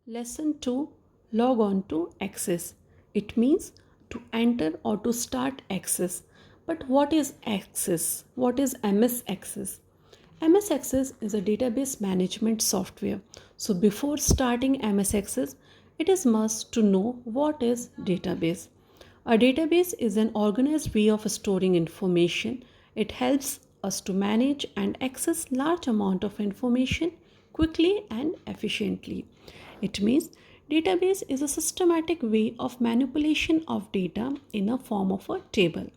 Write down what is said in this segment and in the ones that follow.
Lesson 2. Log on to Access. It means to enter or to start Access. But what is Access? What is MS Access? MS Access is a database management software. So before starting MS Access, it is must to know what is database. A database is an organized way of storing information. It helps us to manage and access large amount of information quickly and efficiently. It means database is a systematic way of manipulation of data in a form of a table.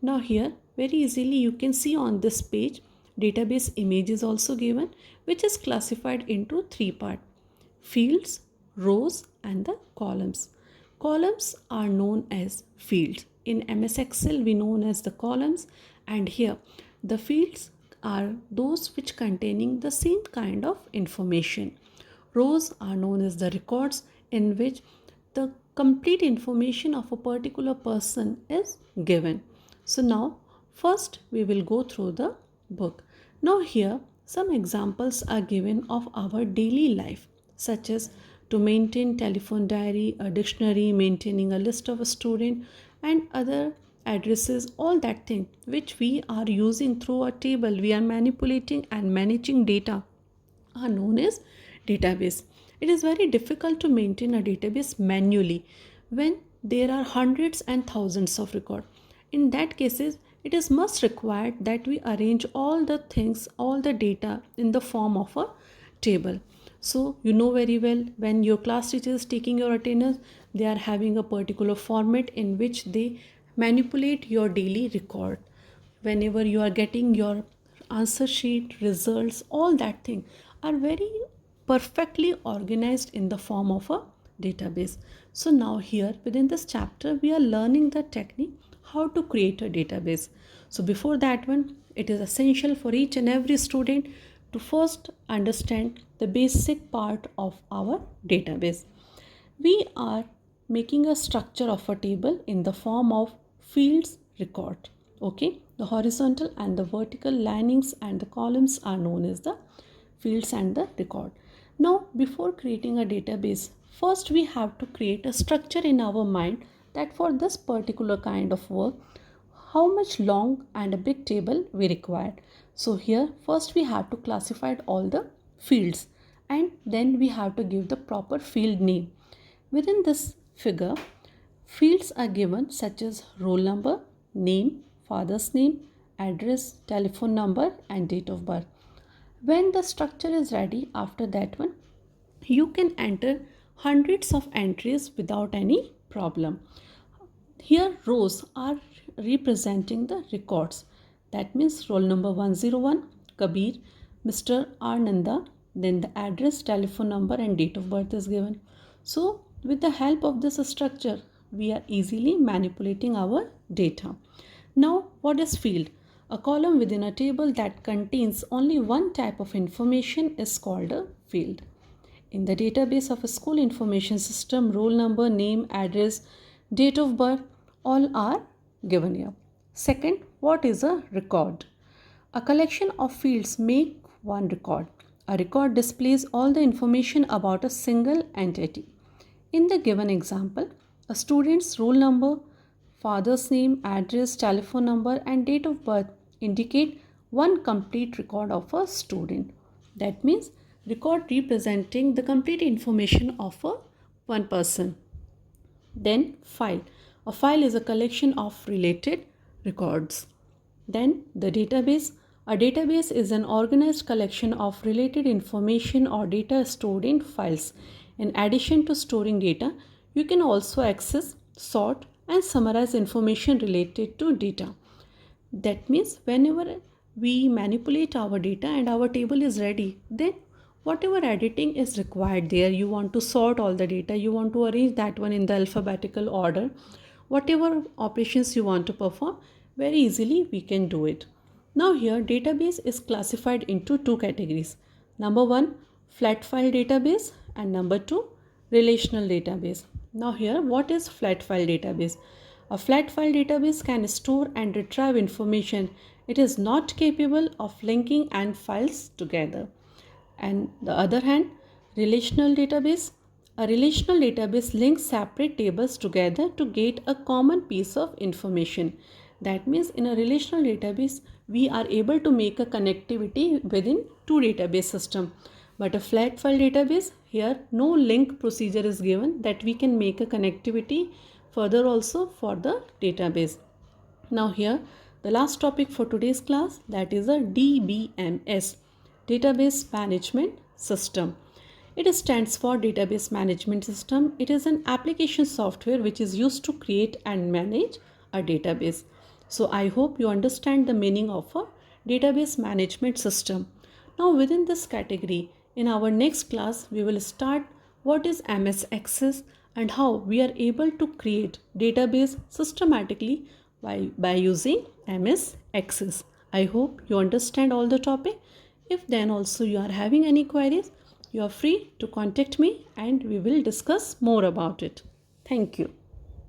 Now here very easily you can see on this page database image is also given, which is classified into three parts: fields, rows and the columns. Columns are known as fields. In MS Excel we known as the columns, and here the fields are those which containing the same kind of information. Rows are known as the records in which the complete information of a particular person is given. So now first we will go through the book. Now here some examples are given of our daily life, such as to maintain telephone diary, a dictionary, maintaining a list of a student and other addresses, all that thing which we are using through a table, we are manipulating and managing data are known as database. It is very difficult to maintain a database manually when there are hundreds and thousands of records. In that cases, it is must required that we arrange all the things, all the data in the form of a table. So you know very well when your class teacher is taking your attendance, they are having a particular format in which they manipulate your daily record. Whenever you are getting your answer sheet, results, all that thing are very perfectly organized in the form of a database. So now here within this chapter we are learning the technique how to create a database. So before that one, it is essential for each and every student to first understand the basic part of our database. We are making a structure of a table in the form of fields record. Okay, the horizontal and the vertical linings and the columns are known as the fields and the record. Now before creating a database, first we have to create a structure in our mind that for this particular kind of work how much long and a big table we require. So here first we have to classify all the fields and then we have to give the proper field name. Within this figure, fields are given such as roll number, name, father's name, address, telephone number and date of birth. When the structure is ready, after that one, you can enter hundreds of entries without any problem. Here rows are representing the records. That means roll number 101, Kabir, Mr. R. Nanda, then the address, telephone number and date of birth is given. So with the help of this structure, we are easily manipulating our data. Now what is field? A column within a table that contains only one type of information is called a field. In the database of a school information system, roll number, name, address, date of birth, all are given here. Second, what is a record? A collection of fields make one record. A record displays all the information about a single entity. In the given example, a student's roll number, father's name, address, telephone number and date of birth indicate one complete record of a student. That means record representing the complete information of a one person. Then file. A file is a collection of related records. Then the database. A database is an organized collection of related information or data stored in files. In addition to storing data, you can also access, sort and summarize information related to data. That means whenever we manipulate our data and our table is ready, then whatever editing is required there, you want to sort all the data, you want to arrange that one in the alphabetical order, whatever operations you want to perform, very easily we can do it. Now here database is classified into two categories. Number one, flat file database and number two, relational database. Now here what is flat file database? A flat file database can store and retrieve information. It is not capable of linking and files together. And the other hand, relational database, A relational database links separate tables together to get a common piece of information. That means in a relational database, we are able to make a connectivity within two database systems. But a flat file database, here no link procedure is given that we can make a connectivity further also for the database. Now here the last topic for today's class, that is a DBMS, Database Management System. It stands for Database Management System. It is an application software which is used to create and manage a database. So I hope you understand the meaning of a database management system. Now within this category, in our next class, we will start what is MS Access and how we are able to create database systematically by using MS Access. I hope you understand all the topic. If then also you are having any queries, you are free to contact me and we will discuss more about it. Thank you.